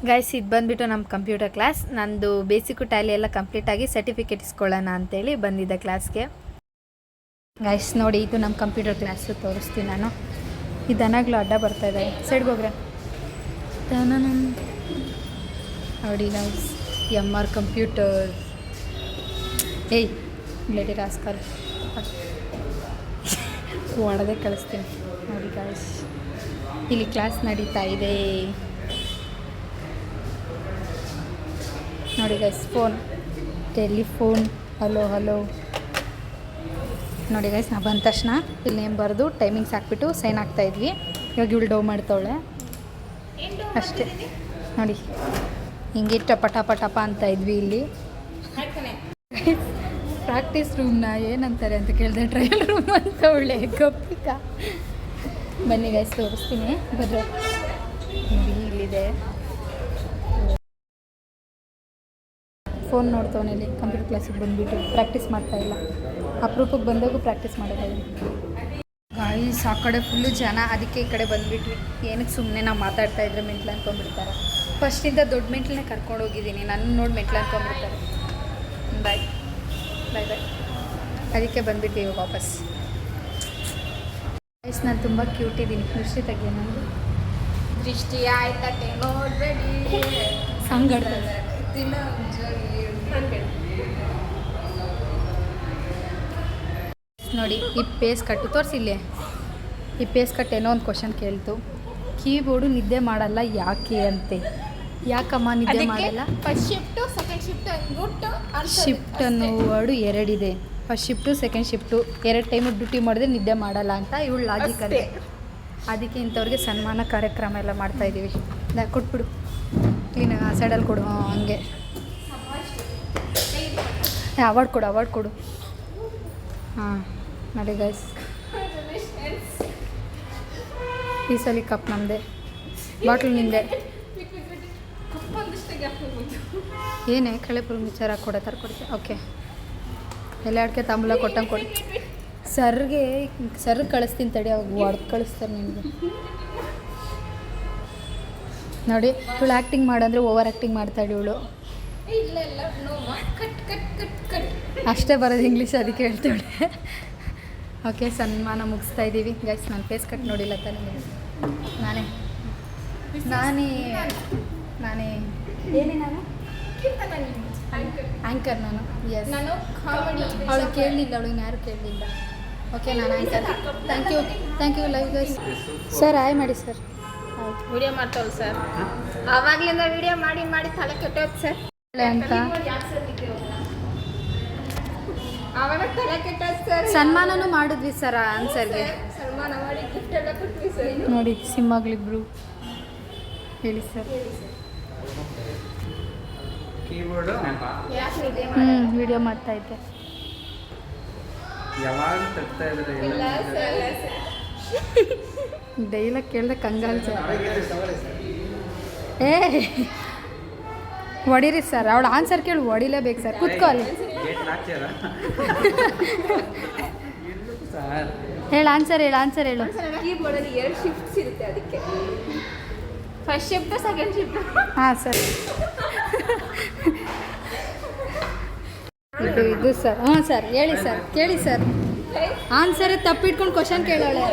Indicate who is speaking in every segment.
Speaker 1: Guys ಇದು ಬಂದುಬಿಟ್ಟು ನಮ್ಮ ಕಂಪ್ಯೂಟರ್ ಕ್ಲಾಸ್. ನಂದು ಬೇಸಿಕ್ಕು ಟ್ಯಾಲಿ ಎಲ್ಲ ಕಂಪ್ಲೀಟಾಗಿ ಸರ್ಟಿಫಿಕೇಟ್ ಇಸ್ಕೊಳ್ಳೋಣ ಅಂತೇಳಿ ಬಂದಿದ್ದೆ ಕ್ಲಾಸ್ಗೆ. ಗೈಸ್ ನೋಡಿ, ಇದು ನಮ್ಮ ಕಂಪ್ಯೂಟರ್ ಕ್ಲಾಸು ತೋರಿಸ್ತೀನಿ ನಾನು. ಈ ದನಗಳು ಅಡ್ಡ ಬರ್ತಾಯಿದೆ, ಸೈಡ್ಗೆ ಹೋಗ್ರೆ. ನೋಡಿ ಗೈಸ್, MR ಕಂಪ್ಯೂಟರ್. ಏಯ್ ಬ್ಲೇಡಿ ರಾಸ್ಕರ್ ಒಳಗೆ ಕಳಿಸ್ತೀನಿ ನೋಡಿ ಗೈಸ್. ಇಲ್ಲಿ ಕ್ಲಾಸ್ ನಡೀತಾ ಇದೆ ನೋಡಿ guys. Phone, telephone, hello hello ನೋಡಿ ಗೈಸ್. ನಾವು ಬಂದ ತಕ್ಷಣ ಇಲ್ಲಿ ನೇಮ್ ಬರೆದು ಟೈಮಿಂಗ್ಸ್ ಹಾಕ್ಬಿಟ್ಟು ಸೈನ್ ಆಗ್ತಾಯಿದ್ವಿ. ಇವಾಗ ಇವಳು ಡೋ ಮಾಡ್ತಾವಳೆ ಅಷ್ಟೇ ನೋಡಿ. ಹಿಂಗೆ ಟಪ ಟಪ ಟಪ ಅಂತ ಇದ್ವಿ ಇಲ್ಲಿ. ಪ್ರಾಕ್ಟೀಸ್ ರೂಮ್ನ ಏನಂತಾರೆ ಅಂತ ಕೇಳಿದೆ, ಟ್ರಯಲ್ ರೂಮ್ ಅಂತ ಒಳ್ಳೆ ಗಪ್ಪಿಕ. ಬನ್ನಿ ಗೈಸ್ ತೋರಿಸ್ತೀನಿ, ಬರ್ರಿ. ನೋಡಿ ಇಲ್ಲಿದೆ. ಫೋನ್ ನೋಡ್ತವನೇ ಇಲ್ಲಿ. ಕಂಪ್ಯೂಟರ್ ಕ್ಲಾಸಿಗೆ ಬಂದುಬಿಟ್ಟು ಪ್ರಾಕ್ಟೀಸ್ ಮಾಡ್ತಾಯಿಲ್ಲ. ಅಪರೂಪಕ್ಕೆ ಬಂದಾಗೂ ಪ್ರಾಕ್ಟೀಸ್ ಮಾಡೋದಾಗಿ. ಗಾಯ್ಸ್ ಆ ಕಡೆ ಫುಲ್ಲು ಜನ, ಅದಕ್ಕೆ ಈ ಕಡೆ ಬಂದುಬಿಟ್ವಿ. ಏನಕ್ಕೆ ಸುಮ್ಮನೆ ನಾವು ಮಾತಾಡ್ತಾ ಇದ್ರೆ ಮೆಂಟ್ಲು ಅಂದ್ಕೊಂಡ್ಬಿಡ್ತಾರೆ. ಫಸ್ಟಿಂದ ದೊಡ್ಡ ಮೆಂಟ್ಲನ್ನೇ ಕರ್ಕೊಂಡು ಹೋಗಿದ್ದೀನಿ, ನನ್ನ ನೋಡಿ ಮೆಂಟ್ಲು ಅಂದ್ಕೊಂಡ್ಬಿಡ್ತಾರೆ. ಬಾಯ್ ಬಾಯ್ ಬಾಯ್. ಅದಕ್ಕೆ ಬಂದುಬಿಟ್ವಿ ಇವಾಗ ವಾಪಸ್. ಗೈಸ್ ನಾನು ತುಂಬ ಕ್ಯೂಟ್ ಇದ್ದೀನಿ. ದೃಷ್ಟಿ ತೆಗಿಯ ನನಗೆ.
Speaker 2: ದೃಷ್ಟಿ ಆಯ್ತಕ್ಕೆ ನೋಡಬೇಡಿ.
Speaker 1: ಸಾಂಗ್ ಆಡ್ತಾರೆ ನೋಡಿ. ಈ ಪೇಸ್ ಕಟ್ಟು ತೋರಿಸಿಲ್ಲೇ. ಈ ಪೇಸ್ ಕಟ್ ಏನೋ ಒಂದು ಕ್ವಶನ್ ಕೇಳ್ತು. ಕೀಬೋರ್ಡು ನಿದ್ದೆ ಮಾಡಲ್ಲ ಯಾಕೆ ಅಂತೆ. ಯಾಕಮ್ಮ ನಿದ್ದೆ ಮಾಡಲ್ಲ?
Speaker 2: ಫಸ್ಟ್ ಶಿಫ್ಟು ಸೆಕೆಂಡ್ ಶಿಫ್ಟ್ ಅಂದ್ಬಿಟ್ಟು
Speaker 1: ಶಿಫ್ಟ್ ಅನ್ನೋ ವರ್ಡು ಎರಡಿದೆ. First shift second shift 2 time duty ಮಾಡಿದ್ರೆ ನಿದ್ದೆ ಮಾಡಲ್ಲ ಅಂತ ಇವಳು ಲಾಜಿಕಲ್ಲಿ. ಅದಕ್ಕೆ ಇಂಥವ್ರಿಗೆ ಸನ್ಮಾನ ಕಾರ್ಯಕ್ರಮ ಎಲ್ಲ ಮಾಡ್ತಾಯಿದ್ದೀವಿ. ಕೊಟ್ಬಿಡು ಕ್ಲೀನ್ ಆ ಸೈಡಲ್ಲಿ ಕೊಡು. ಹಂಗೆ ಅವಾರ್ಡ್ ಕೊಡು. ಹಾಂ ನೋಡಿ ಗೈಸ್, ಈ ಸಲ ಕಪ್ ನಮ್ಮದೆ, ಬಾಟ್ಲ್ ನಿಂದೆ. ಏನೇ ಕಳೆಪುರ ವಿಚಾರ ಕೊಡೋ ಕೊಡ್ತೀವಿ. ಓಕೆ, ಎಲ್ಲ ಅಡಿಕೆ ತಾಂಬೂಲ ಕೊಟ್ಟಂಗೆ ಕೊಡಿ. ಸರ್ಗೆ ಕಳಿಸ್ತೀನಿ ತಡಿ, ಅವಾಗ ಹೊಡೆದು ಕಳಿಸ್ತಾರೆ ನಿಮಗೆ. ನೋಡಿ ಇವಳು ಆ್ಯಕ್ಟಿಂಗ್ ಮಾಡಂದರೆ ಓವರ್ ಆ್ಯಕ್ಟಿಂಗ್ ಮಾಡ್ತಾಳೆ ಇವಳು. ಅಷ್ಟೇ ಬರೋದು ಇಂಗ್ಲೀಷ್, ಅದಕ್ಕೆ ಹೇಳ್ತಾಳೆ. ಓಕೆ, ಸನ್ಮಾನ ಮುಗಿಸ್ತಾ ಇದ್ದೀವಿ ಗೈಸ್. ನಾನು ಫೇಸ್ ಕಟ್ ನೋಡಿಲ್ಲ ತಾನೇ. ನಾನೇ ಏನೇ ನಾನು ಆ್ಯಂಕರ್ ನಾನು. ಎಸ್, ಅವಳು ಕೇಳಲಿಲ್ಲ, ಅವಳಿಗೆ ಯಾರು ಕೇಳಲಿಲ್ಲ. ಓಕೆ, ನಾನು anchor. Thank you live guys. Sir ಆಯ್ ಮಾಡಿ ಸರ್.
Speaker 2: ವಿಡಿಯೋ ಮಾಡ್ತಾವಲ್ಲ ಸರ್, ಆವಾಗಲಿಂದ ವಿಡಿಯೋ ಮಾಡಿ ತಲೆ ಕೆಟ್ಟೋದು ಸರ್
Speaker 1: ಅಂತ.
Speaker 2: ಆವಾಗ ತಲೆ ಕೆಟ್ಟೋದು ಸರ್.
Speaker 1: ಸನ್ಮಾನನೂ ಮಾಡಿದ್ವಿ ಸರ್ ಆನ್ಸರ್ಗೆ.
Speaker 2: ಸನ್ಮಾನ ಮಾಡಿ ಗಿಫ್ಟ್ ಎಲ್ಲ ಕೊಟ್ವಿ ಸರ್.
Speaker 1: ನೋಡಿ ಸಿಂಹಗಳಿಬ್ರು. ಹೇಳಿ ಸರ್.
Speaker 3: ಕೀಬೋರ್ಡು
Speaker 1: ವಿಡಿಯೋ ಮಾಡ್ತಾ ಇದ್ದೆ.
Speaker 3: ಯಾವಾಗ ತಗ್ತಾ ಇದ್ದಾರೆ
Speaker 1: ಡೈಲಾಗ್ ಕೇಳ್ದೆ ಕಂಗಾಲ್ ಸರ್. ಏ ಹೊಡೀರಿ ಸರ್, ಅವಳು ಆನ್ಸರ್ ಕೇಳಿ ಹೊಡಿಲೇಬೇಕು ಸರ್. ಕೂತ್ಕೊಳ್ಳಿ. ಹೇಳು ಆನ್ಸರ್ ಹೇಳು.
Speaker 2: ಕೀಬೋರ್ಡಲ್ಲಿ 2 ಶಿಫ್ಟ್ಸ್ ಇರುತ್ತೆ, ಅದಕ್ಕೆ ಫಸ್ಟ್ ಶಿಫ್ಟ್ ಸೆಕೆಂಡ್ ಶಿಫ್ಟ್.
Speaker 1: ಹಾಂ ಸರ್, ಇದು ಸರ್. ಹಾಂ ಸರ್ ಹೇಳಿ ಸರ್. ಕೇಳಿ ಸರ್. ಆನ್ಸರೇ ತಪ್ಪಿಟ್ಕೊಂಡು ಕ್ವಶನ್ ಕೇಳೋಳೆ.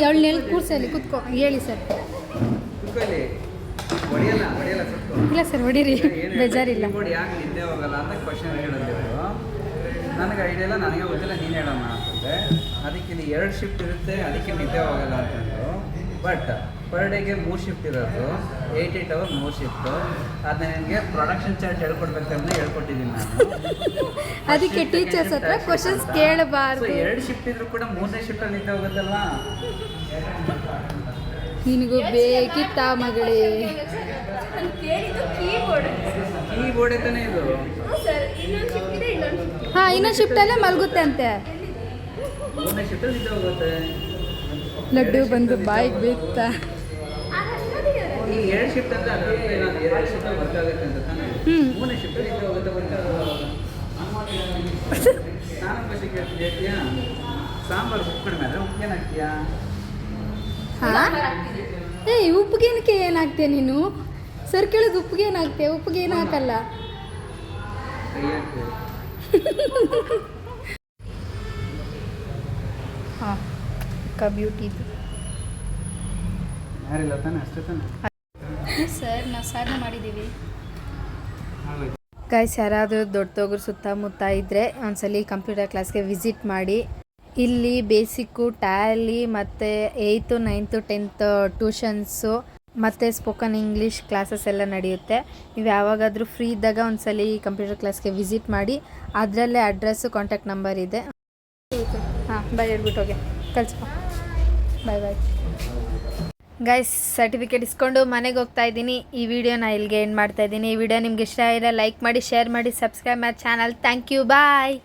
Speaker 1: ಅವಳು ನೆಲ್ ಕೂರ್ಸಲ್ಲಿ ಕೂತ್ಕೊ. ಹೇಳಿ ಸರ್. ಇಲ್ಲ ಸರ್ ಹೊಡೀರಿ, ಬೇಜಾರಿಲ್ಲ.
Speaker 3: ಯಾಕೆ ನಿದ್ದೆ ಹೋಗಲ್ಲ ಅಂತ ಕ್ವಶನ್ ಹೇಳಿದ್ರು. ನನಗೆ ಐಡಿಯಾ ಇಲ್ಲ, ನನಗೆ ಗೊತ್ತಿಲ್ಲ, ನೀನು ಹೇಳೋಣ ಅಂತಂದರೆ ಅದಕ್ಕೆ ಇಲ್ಲಿ 2 ಶಿಫ್ಟ್ ಇರುತ್ತೆ, ಅದಕ್ಕೆ ನಿದ್ದೆ ಹೋಗಲ್ಲ ಅಂತಂದರು. ಬಟ್ ಪರ್ ಡೇಗೆ 3 ಶಿಫ್ಟ್ ಇರೋದು, 8 ಅವರ್ 3 ಶಿಫ್ಟು. ಅದನ್ನ ನನಗೆ ಪ್ರೊಡಕ್ಷನ್ ಚಾರ್ಟ್ ಹೇಳ್ಕೊಡ್ಬೇಕಂದ್ರೆ ಹೇಳ್ಕೊಟ್ಟಿದ್ದೀನಿ ನಾನು.
Speaker 1: ಅದಕ್ಕೆ ಟೀಚರ್ಸ್ ಹತ್ರ ಕ್ವಶನ್ಸ್ ಕೇಳಬಾರ್ದು.
Speaker 3: 2 ಶಿಫ್ಟ್ ಇದ್ರೂ ಕೂಡ 3ನೇ ಶಿಫ್ಟಲ್ಲಿ ನಿದ್ದೆ ಹೋಗುತ್ತಲ್ವಾ.
Speaker 1: ನಿನಗೂ ಬೇಕಿತ್ತ ಮಗಳೇ?
Speaker 3: ಕೀಬೋರ್ಡ್ ತಾನೇ ಇದು.
Speaker 1: ಹಾಂ, ಇನ್ನೊಂದು ಶಿಫ್ಟಲ್ಲೇ ಮಲಗುತ್ತೆ ಅಂತೆ.
Speaker 3: 3ನೇ ಶಿಫ್ಟಲ್ಲಿ ನಿದ್ದೆ ಹೋಗುತ್ತೆ.
Speaker 1: ಲಡ್ಡು ಬಂದು ಬಾಯಿಗೆ ಬೇಕ್ತಾ.
Speaker 3: ಈ 2 ಶಿಫ್ಟ್ ಅಂತ ಅದ್ರ 2 ಶಿಫ್ಟ್ ವರ್ಕ್ ಆಗುತ್ತೆ ಅಂತ ತಾನೇ. 3ನೇ ಶಿಫ್ಟಲ್ಲಿ ನಿದ್ದೆ ಹೋಗುತ್ತೆ, ವರ್ಕ್ ಆಗೋದು. ನಾನು ಖುಷಿ ಕೇಳ್ತಿದ್ಯಾ? ಸಾಂಬಾರು ಉಪ್ಪು ಕಡಿಮೆ ಆದರೆ ಉಪ್ಪೇನು ಹಾಕ್ತೀಯಾ?
Speaker 1: ಹಾಂ ಏಯ್ ಉಪ್ಪಿಗೇನಕ್ಕೆ ಏನು ಹಾಕ್ತೀಯ ನೀನು? ಸರ್ ಕೇಳಿದ್ ಉಪ್ಪಿಗೆ ಏನು ಹಾಕ್ತೀಯ? ಉಪ್ಪಿಗೆ ಏನು ಹಾಕಲ್ಲ.
Speaker 3: ಕೈ ಹಾಕ್ತೀವಿ.
Speaker 1: ಹಾಂ ಬ್ಯೂಟಿದು
Speaker 3: ಯಾರಿಲ್ಲ ತಾನೆ, ಅಷ್ಟೇ ತಾನೆ.
Speaker 1: ಸರ್ ನಾವು ಸಾಧನೆ ಮಾಡಿದ್ದೀವಿ.
Speaker 3: ಆಗೋಯ್ತು.
Speaker 1: ಗೈಸ್, ಯಾರಾದರೂ ದೊಡ್ಡದೋಗ್ರು ಸುತ್ತಮುತ್ತ ಇದ್ದರೆ ಒಂದ್ಸಲಿ ಕಂಪ್ಯೂಟರ್ ಕ್ಲಾಸ್ಗೆ ವಿಸಿಟ್ ಮಾಡಿ. ಇಲ್ಲಿ ಬೇಸಿಕ್ಕು, ಟ್ಯಾಲಿ ಮತ್ತು 8th 9th 10th ಟ್ಯೂಷನ್ಸು ಮತ್ತು ಸ್ಪೋಕನ್ ಇಂಗ್ಲೀಷ್ ಕ್ಲಾಸಸ್ ಎಲ್ಲ ನಡೆಯುತ್ತೆ. ನೀವು ಯಾವಾಗಾದರೂ ಫ್ರೀ ಇದ್ದಾಗ ಒಂದ್ಸಲಿ ಕಂಪ್ಯೂಟರ್ ಕ್ಲಾಸ್ಗೆ ವಿಸಿಟ್ ಮಾಡಿ. ಅದರಲ್ಲೇ ಅಡ್ರೆಸ್ಸು, ಕಾಂಟ್ಯಾಕ್ಟ್ ನಂಬರ್ ಇದೆ. ಹಾಂ ಬಾಯ್ ಹೇಳ್ಬಿಟ್ಟು ಹೋಗಿ ಕಳಿಸ್ಕೊ. ಬಾಯ್ ಬಾಯ್. ಗೈಸ್, ಸರ್ಟಿಫಿಕೇಟ್ ಇಸ್ಕೊಂಡು ಮನೆಗೆ ಹೋಗ್ತಾ ಇದ್ದೀನಿ. ಈ ವಿಡಿಯೋನ ಇಲ್ಲಿಗೆ ಎಂಡ್ ಮಾಡ್ತಾ ಇದ್ದೀನಿ. ಈ ವಿಡಿಯೋ ನಿಮ್ಗೆ ಇಷ್ಟ ಆದರೆ ಲೈಕ್ ಮಾಡಿ, ಶೇರ್ ಮಾಡಿ, ಸಬ್ಸ್ಕ್ರೈಬ್ ಮಾಡಿ ಚಾನಲ್. Thank you, bye.